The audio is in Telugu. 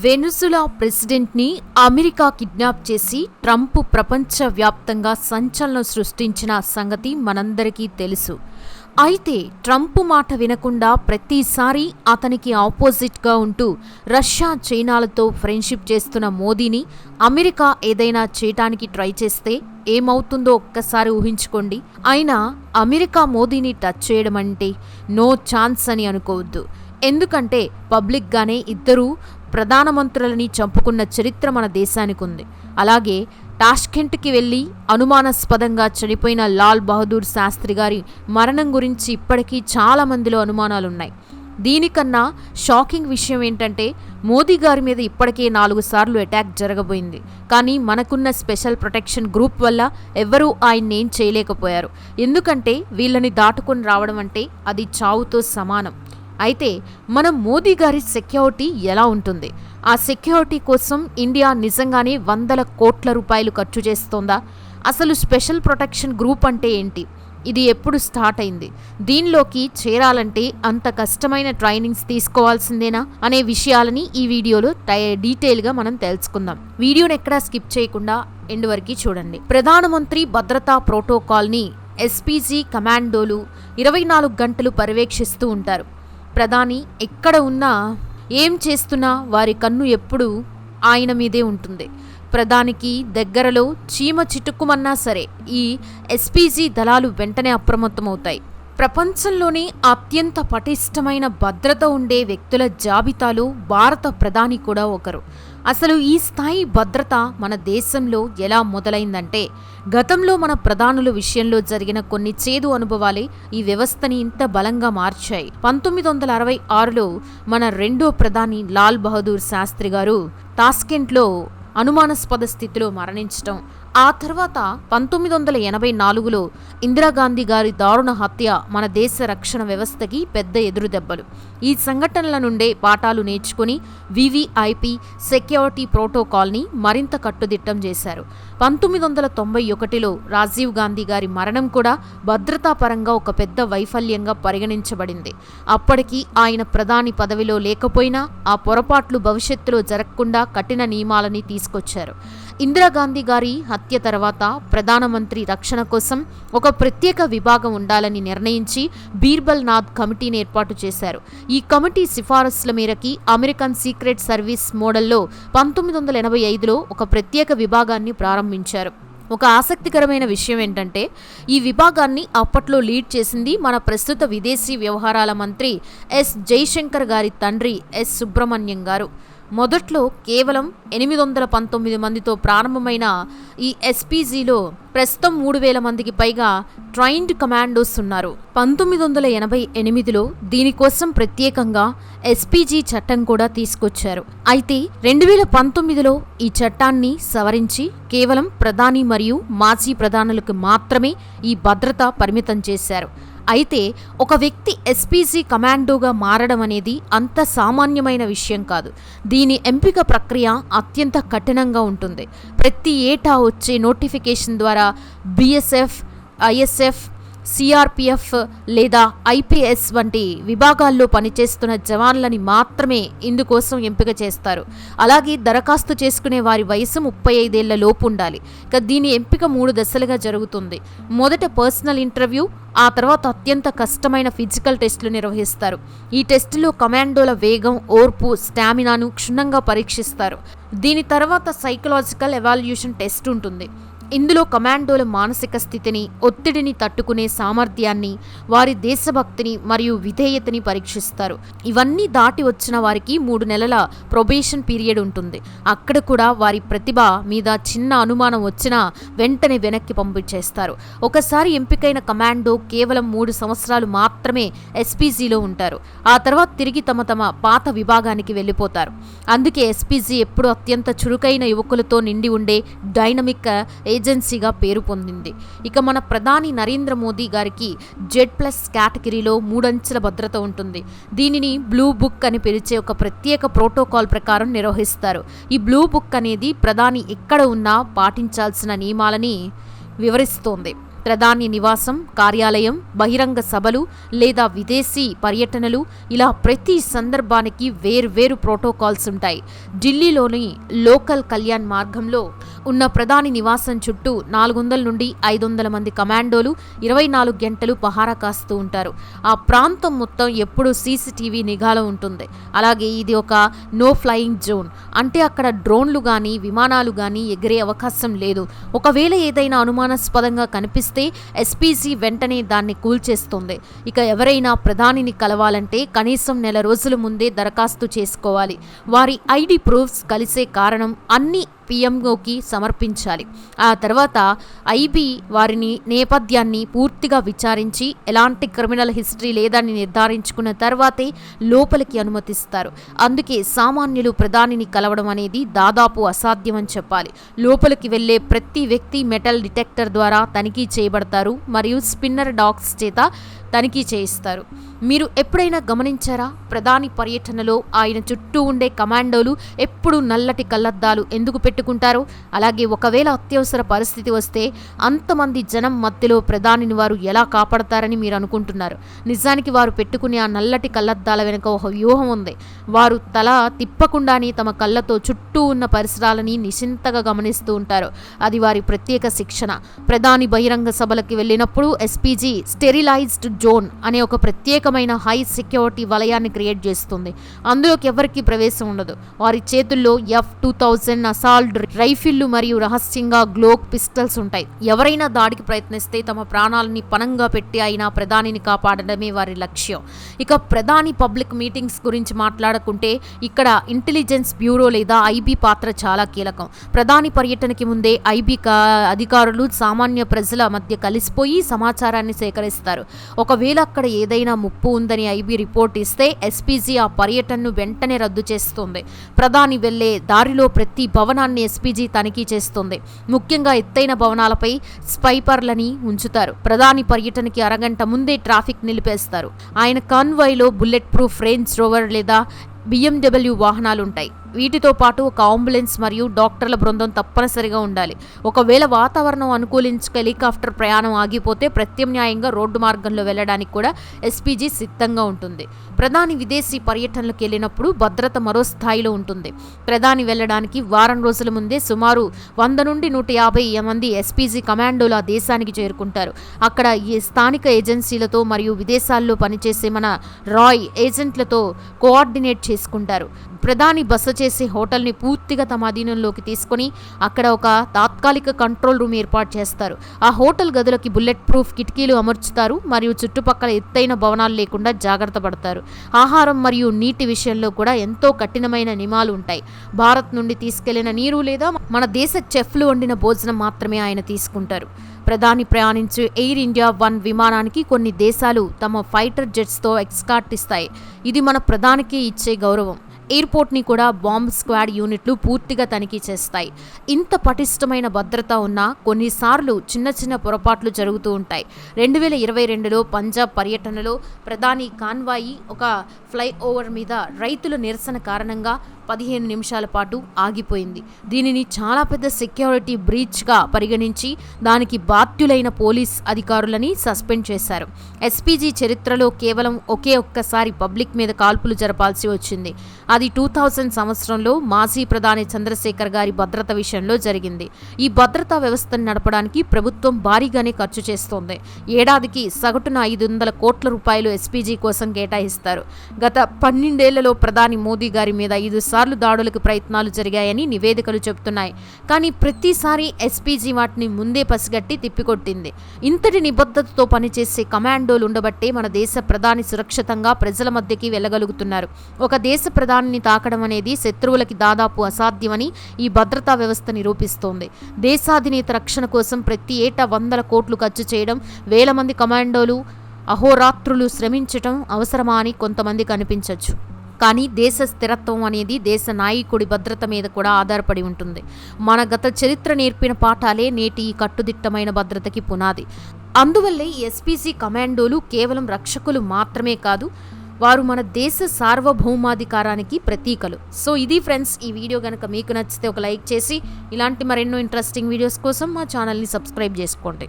వెనుజులా ప్రెసిడెంట్ని అమెరికా కిడ్నాప్ చేసి ట్రంప్ ప్రపంచవ్యాప్తంగా సంచలనం సృష్టించిన సంగతి మనందరికీ తెలుసు. అయితే ట్రంప్ మాట వినకుండా ప్రతిసారి అతనికి ఆపోజిట్గా ఉంటూ రష్యా, చైనాలతో ఫ్రెండ్షిప్ చేస్తున్న మోదీని అమెరికా ఏదైనా చేయటానికి ట్రై చేస్తే ఏమవుతుందో ఒక్కసారి ఊహించుకోండి. అయినా అమెరికా మోదీని టచ్ చేయడం అంటే నో ఛాన్స్ అని అనుకోవద్దు. ఎందుకంటే పబ్లిక్గానే ఇద్దరూ ప్రధానమంత్రులని చంపుకున్న చరిత్ర మన దేశానికి ఉంది. అలాగే టాష్కెంట్కి వెళ్ళి అనుమానాస్పదంగా చనిపోయిన లాల్ బహదూర్ శాస్త్రి గారి మరణం గురించి ఇప్పటికీ చాలా మందిలో అనుమానాలున్నాయి. దీనికన్నా షాకింగ్ విషయం ఏంటంటే మోదీ గారి మీద ఇప్పటికే 4 సార్లు అటాక్ జరగబోయింది. కానీ మనకున్న స్పెషల్ ప్రొటెక్షన్ గ్రూప్ వల్ల ఎవ్వరూ ఆయన్నేం చేయలేకపోయారు. ఎందుకంటే వీళ్ళని దాటుకొని రావడం అంటే అది చావుతో సమానం. అయితే మనం మోదీ గారి సెక్యూరిటీ ఎలా ఉంటుంది? ఆ సెక్యూరిటీ కోసం ఇండియా నిజంగానే వందల కోట్ల రూపాయలు ఖర్చు చేస్తోందా? అసలు స్పెషల్ ప్రొటెక్షన్ గ్రూప్ అంటే ఏంటి? ఇది ఎప్పుడు స్టార్ట్ అయింది? దీనిలోకి చేరాలంటే అంత కష్టమైన ట్రైనింగ్స్ తీసుకోవాల్సిందేనా అనే విషయాలని ఈ వీడియోలో డీటెయిల్గా మనం తెలుసుకుందాం. వీడియోని ఎక్కడా స్కిప్ చేయకుండా ఎండ్ వరకు చూడండి. ప్రధానమంత్రి భద్రతా ప్రోటోకాల్ని ఎస్పీజీ కమాండోలు 24 గంటలు పర్యవేక్షిస్తూ ఉంటారు. ప్రధాని ఎక్కడ ఉన్నా, ఏం చేస్తున్నా వారి కన్ను ఎప్పుడూ ఆయన మీదే ఉంటుంది. ప్రధానికి దగ్గరలో చీమ చిటుక్కుమన్నా సరే ఈ ఎస్పీజీ దళాలు వెంటనే అప్రమత్తమవుతాయి. ప్రపంచంలోనే అత్యంత పటిష్టమైన భద్రత ఉండే వ్యక్తుల జాబితాలో భారత ప్రధాని కూడా ఒకరు. అసలు ఈ స్థాయి భద్రత మన దేశంలో ఎలా మొదలైందంటే గతంలో మన ప్రధానుల విషయంలో జరిగిన కొన్ని చేదు అనుభవాలే ఈ వ్యవస్థని ఇంత బలంగా మార్చాయి. 1966లో మన రెండో ప్రధాని లాల్ బహదూర్ శాస్త్రి గారు టాష్కెంట్లో అనుమానాస్పద స్థితిలో మరణించటం, ఆ తర్వాత 1984లో ఇందిరాగాంధీ గారి దారుణ హత్య మన దేశ రక్షణ వ్యవస్థకి పెద్ద ఎదురుదెబ్బలు. ఈ సంఘటనల నుండే పాఠాలు నేర్చుకుని వివిఐపి సెక్యూరిటీ ప్రోటోకాల్ని మరింత కట్టుదిట్టం చేశారు. 1991లో రాజీవ్ గాంధీ గారి మరణం కూడా భద్రతాపరంగా ఒక పెద్ద వైఫల్యంగా పరిగణించబడింది. అప్పటికి ఆయన ప్రధాని పదవిలో లేకపోయినా ఆ పొరపాట్లు భవిష్యత్తులో జరగకుండా కఠిన నియమాలని తీసుకొచ్చారు. ఇందిరాగాంధీ గారి హత్య తర్వాత ప్రధానమంత్రి రక్షణ కోసం ఒక ప్రత్యేక విభాగం ఉండాలని నిర్ణయించి బీర్బల్ నాథ్ కమిటీని ఏర్పాటు చేశారు. ఈ కమిటీ సిఫారసుల మేరకి అమెరికన్ సీక్రెట్ సర్వీస్ మోడల్లో 1985లో ఒక ప్రత్యేక విభాగాన్ని ప్రారంభించారు. ఒక ఆసక్తికరమైన విషయం ఏంటంటే ఈ విభాగాన్ని అప్పట్లో లీడ్ చేసింది మన ప్రస్తుత విదేశీ వ్యవహారాల మంత్రి ఎస్ జైశంకర్ గారి తండ్రి ఎస్ సుబ్రహ్మణ్యం గారు. మొదట్లో కేవలం 819 మందితో ప్రారంభమైన ఈ ఎస్పీజీలో ప్రస్తుతం 3000 మందికి పైగా ట్రైన్డ్ కమాండోస్ ఉన్నారు. 1988లో దీనికోసం ప్రత్యేకంగా ఎస్పీజీ చట్టం కూడా తీసుకొచ్చారు. అయితే 2019లో ఈ చట్టాన్ని సవరించి కేవలం ప్రధాని మరియు మాజీ ప్రధానులకు మాత్రమే ఈ భద్రత పరిమితం చేశారు. అయితే ఒక వ్యక్తి ఎస్పీజీ కమాండోగా మారడం అనేది అంత సామాన్యమైన విషయం కాదు. దీని ఎంపిక ప్రక్రియ అత్యంత కఠినంగా ఉంటుంది. ప్రతి ఏటా వచ్చే నోటిఫికేషన్ ద్వారా బీఎస్ఎఫ్, ఐఎస్ఎఫ్, సిఆర్పిఎఫ్ లేదా ఐపీఎస్ వంటి విభాగాల్లో పనిచేస్తున్న జవాన్లని మాత్రమే ఇందుకోసం ఎంపిక చేస్తారు. అలాగే దరఖాస్తు చేసుకునే వారి వయసు 35 ఏళ్ల లోపు ఉండాలి. ఇక దీని ఎంపిక 3 దశలుగా జరుగుతుంది. మొదట పర్సనల్ ఇంటర్వ్యూ, ఆ తర్వాత అత్యంత కష్టమైన ఫిజికల్ టెస్టులు నిర్వహిస్తారు. ఈ టెస్టులో కమాండోల వేగం, ఓర్పు, స్టామినాను క్షుణ్ణంగా పరీక్షిస్తారు. దీని తర్వాత సైకలాజికల్ ఎవాల్యుయేషన్ టెస్ట్ ఉంటుంది. ఇందులో కమాండోల మానసిక స్థితిని, ఒత్తిడిని తట్టుకునే సామర్థ్యాన్ని, వారి దేశభక్తిని మరియు విధేయతని పరీక్షిస్తారు. ఇవన్నీ దాటి వచ్చిన వారికి 3 నెలల ప్రొబేషన్ పీరియడ్ ఉంటుంది. అక్కడ కూడా వారి ప్రతిభ మీద చిన్న అనుమానం వచ్చినా వెంటనే వెనక్కి పంపించేస్తారు. ఒకసారి ఎంపికైన కమాండో కేవలం 3 సంవత్సరాలు మాత్రమే ఎస్పీజీలో ఉంటారు. ఆ తర్వాత తిరిగి తమ పాత విభాగానికి వెళ్ళిపోతారు. అందుకే ఎస్పీజీ ఎప్పుడు అత్యంత చురుకైన యువకులతో నిండి ఉండే డైనమిక్ ఏజెన్సీగా పేరు పొందింది. ఇక మన ప్రధాని నరేంద్ర మోదీ గారికి Z+ కేటగిరీలో 3 అంచెల భద్రత ఉంటుంది. దీనిని బ్లూ బుక్ అని పిలిచే ఒక ప్రత్యేక ప్రోటోకాల్ ప్రకారం నిర్వహిస్తారు. ఈ బ్లూ బుక్ అనేది ప్రధాని ఎక్కడ ఉన్నా పాటించాల్సిన నియమాలని వివరిస్తోంది. ప్రధాని నివాసం, కార్యాలయం, బహిరంగ సభలు లేదా విదేశీ పర్యటనలు ఇలా ప్రతి సందర్భానికి వేర్వేరు ప్రోటోకాల్స్ ఉంటాయి. ఢిల్లీలోని లోకల్ కళ్యాణ్ మార్గంలో ఉన్న ప్రధాని నివాసం చుట్టూ 400 నుండి 500 మంది కమాండోలు 24 గంటలు పహారా కాస్తూ ఉంటారు. ఆ ప్రాంతం మొత్తం ఎప్పుడూ సీసీటీవీ నిఘాలో ఉంటుంది. అలాగే ఇది ఒక నో ఫ్లయింగ్ జోన్, అంటే అక్కడ డ్రోన్లు కానీ విమానాలు కానీ ఎగిరే అవకాశం లేదు. ఒకవేళ ఏదైనా అనుమానాస్పదంగా కనిపిస్తే ఎస్పీజీ వెంటనే దాన్ని కూల్చేస్తుంది. ఇక ఎవరైనా ప్రధానిని కలవాలంటే కనీసం నెల రోజుల ముందే దరఖాస్తు చేసుకోవాలి. వారి ఐడి ప్రూఫ్స్ కలిసే కారణం అన్ని పిఎంఓకి సమర్పించాలి. ఆ తర్వాత ఐబీ వారిని నేపథ్యాన్ని పూర్తిగా విచారించి ఎలాంటి క్రిమినల్ హిస్టరీ లేదని నిర్ధారించుకున్న తర్వాతే లోపలికి అనుమతిస్తారు. అందుకే సామాన్యులు ప్రధానిని కలవడం అనేది దాదాపు అసాధ్యమని చెప్పాలి. లోపలికి వెళ్లే ప్రతి వ్యక్తి మెటల్ డిటెక్టర్ ద్వారా తనిఖీ చేయబడతారు మరియు స్పిన్నర్ డాగ్స్ చేత తనిఖీ చేయిస్తారు. మీరు ఎప్పుడైనా గమనించారా? ప్రధాని పర్యటనలో ఆయన చుట్టూ ఉండే కమాండోలు ఎప్పుడూ నల్లటి కళ్లద్దాలు ఎందుకు పెట్టుకుంటారు? అలాగే ఒకవేళ అత్యవసర పరిస్థితి వస్తే అంతమంది జనం మధ్యలో ప్రధానిని వారు ఎలా కాపాడతారని మీరు అనుకుంటున్నారు? నిజానికి వారు పెట్టుకునే ఆ నల్లటి కళ్లద్దాల వెనుక ఒక వ్యూహం ఉంది. వారు తల తిప్పకుండానే తమ కళ్ళతో చుట్టూ ఉన్న పరిసరాలని నిశింతగా గమనిస్తూ ఉంటారు. అది వారి ప్రత్యేక శిక్షణ. ప్రధాని బహిరంగ సభలకి వెళ్ళినప్పుడు ఎస్పీజీ స్టెరిలైజ్డ్ జోన్ అనే ఒక ప్రత్యేకమైన హై సెక్యూరిటీ వలయాన్ని క్రియేట్ చేస్తుంది. అందులోకి ఎవరికీ ప్రవేశం ఉండదు. వారి చేతుల్లో F-2000 అసాల్ట్ రైఫిళ్లు మరియు రహస్యంగా గ్లోక్ పిస్టల్స్ ఉంటాయి. ఎవరైనా దాడికి ప్రయత్నిస్తే తమ ప్రాణాలని పణంగా పెట్టి అయినా ప్రధానిని కాపాడడమే వారి లక్ష్యం. ఇక ప్రధాని పబ్లిక్ మీటింగ్స్ గురించి మాట్లాడుకుంటే ఇక్కడ ఇంటెలిజెన్స్ బ్యూరో లేదా ఐబీ పాత్ర చాలా కీలకం. ప్రధాని పర్యటనకి ముందే ఐబీ అధికారులు సామాన్య ప్రజల మధ్య కలిసిపోయి సమాచారాన్ని సేకరిస్తారు. ఒకవేళ అక్కడ ఏదైనా ముప్పు ఉందని ఐబీ రిపోర్ట్ ఇస్తే ఎస్పీజీ ఆ పర్యటనను వెంటనే రద్దు చేస్తుంది. ప్రధాని వెళ్లే దారిలో ప్రతి భవనాన్ని ఎస్పీజీ తనిఖీ చేస్తుంది. ముఖ్యంగా ఎత్తైన భవనాలపై స్పైపర్లని ఉంచుతారు. ప్రధాని పర్యటనకి అరగంట ముందే ట్రాఫిక్ నిలిపేస్తారు. ఆయన కాన్వాయ్లో బుల్లెట్ ప్రూఫ్ రేంజ్ రోవర్ లేదా BMW వాహనాలుంటాయి. వీటితో పాటు ఒక అంబులెన్స్ మరియు డాక్టర్ల బృందం తప్పనిసరిగా ఉండాలి. ఒకవేళ వాతావరణం అనుకూలించక హెలికాప్టర్ ప్రయాణం ఆగిపోతే ప్రత్యామ్నాయంగా రోడ్డు మార్గంలో వెళ్లడానికి కూడా ఎస్పీజీ సిద్ధంగా ఉంటుంది. ప్రధాని విదేశీ పర్యటనలకు వెళ్ళినప్పుడు భద్రత మరో స్థాయిలో ఉంటుంది. ప్రధాని వెళ్లడానికి వారం రోజుల ముందే సుమారు 100 నుండి 150 మంది ఎస్పీజీ కమాండోలు ఆ దేశానికి చేరుకుంటారు. అక్కడ ఈ స్థానిక ఏజెన్సీలతో మరియు విదేశాల్లో పనిచేసే మన రాయ్ ఏజెంట్లతో కోఆర్డినేట్ చేసుకుంటారు. ప్రధాని బస చేసే హోటల్ని పూర్తిగా తమ అధీనంలోకి తీసుకుని అక్కడ ఒక తాత్కాలిక కంట్రోల్ రూమ్ ఏర్పాటు చేస్తారు. ఆ హోటల్ గదులకి బుల్లెట్ ప్రూఫ్ కిటికీలు అమర్చుతారు మరియు చుట్టుపక్కల ఎత్తైన భవనాలు లేకుండా జాగ్రత్త పడతారు. ఆహారం మరియు నీటి విషయంలో కూడా ఎంతో కఠినమైన నియమాలు ఉంటాయి. భారత్ నుండి తీసుకెళ్లిన నీరు లేదా మన దేశ చెఫ్లు వండిన భోజనం మాత్రమే ఆయన తీసుకుంటారు. ప్రధాని ప్రయాణించే ఎయిర్ ఇండియా 1 విమానానికి కొన్ని దేశాలు తమ ఫైటర్ జెట్స్తో ఎస్కార్ట్ ఇస్తాయి. ఇది మన ప్రధానికి ఇచ్చే గౌరవం. ఎయిర్పోర్ట్ని కూడా బాంబ్ స్క్వాడ్ యూనిట్లు పూర్తిగా తనిఖీ చేస్తాయి. ఇంత పటిష్టమైన భద్రత ఉన్నా కొన్నిసార్లు చిన్న చిన్న పొరపాట్లు జరుగుతూ ఉంటాయి. 2022లో పంజాబ్ పర్యటనలో ప్రధాని కాన్వాయి ఒక ఫ్లైఓవర్ మీద రైతుల నిరసన కారణంగా 15 నిమిషాల పాటు ఆగిపోయింది. దీనిని చాలా పెద్ద సెక్యూరిటీ బ్రీచ్గా పరిగణించి దానికి బాధ్యులైన పోలీస్ అధికారులని సస్పెండ్ చేశారు. ఎస్పీజీ చరిత్రలో కేవలం ఒక్కసారి పబ్లిక్ మీద కాల్పులు జరపాల్సి వచ్చింది. అది 2000 సంవత్సరంలో మాజీ ప్రధాని చంద్రశేఖర్ గారి భద్రత విషయంలో జరిగింది. ఈ భద్రతా వ్యవస్థను నడపడానికి ప్రభుత్వం భారీగానే ఖర్చు చేస్తోంది. ఏడాదికి సగటున 500 కోట్ల రూపాయలు ఎస్పీజీ కోసం కేటాయిస్తారు. గత 12 ఏళ్లలో ప్రధాని మోదీ గారి మీద 5 సార్లు దాడులకు ప్రయత్నాలు జరిగాయని నివేదికలు చెబుతున్నాయి. కానీ ప్రతిసారి ఎస్పీజీ వాటిని ముందే పసిగట్టి తిప్పికొట్టింది. ఇంతటి నిబద్ధతతో పనిచేసే కమాండోలు ఉండబట్టే మన దేశ ప్రధాని సురక్షితంగా ప్రజల మధ్యకి వెళ్ళగలుగుతున్నారు. ఒక దేశ ప్రధానిని తాకడం అనేది శత్రువులకి దాదాపు అసాధ్యమని ఈ భద్రతా వ్యవస్థ నిరూపిస్తోంది. దేశాధినేత రక్షణ కోసం ప్రతి ఏటా 100 కోట్లు ఖర్చు చేయడం, 1000 మంది కమాండోలు అహోరాత్రులు శ్రమించటం అవసరమా అని కొంతమందికి అనిపించవచ్చు. కానీ దేశ స్థిరత్వం అనేది దేశ నాయకుడి భద్రత మీద కూడా ఆధారపడి ఉంటుంది. మన గత చరిత్ర నేర్పిన పాఠాలే నేటి ఈ కట్టుదిట్టమైన భద్రతకి పునాది. అందువల్లే ఎస్పీసీ కమాండోలు కేవలం రక్షకులు మాత్రమే కాదు, వారు మన దేశ సార్వభౌమాధికారానికి ప్రతీకలు. సో ఇది ఫ్రెండ్స్, ఈ వీడియో కనుక మీకు నచ్చితే ఒక లైక్ చేసి ఇలాంటి మరెన్నో ఇంట్రెస్టింగ్ వీడియోస్ కోసం మా ఛానల్ని సబ్స్క్రైబ్ చేసుకోండి.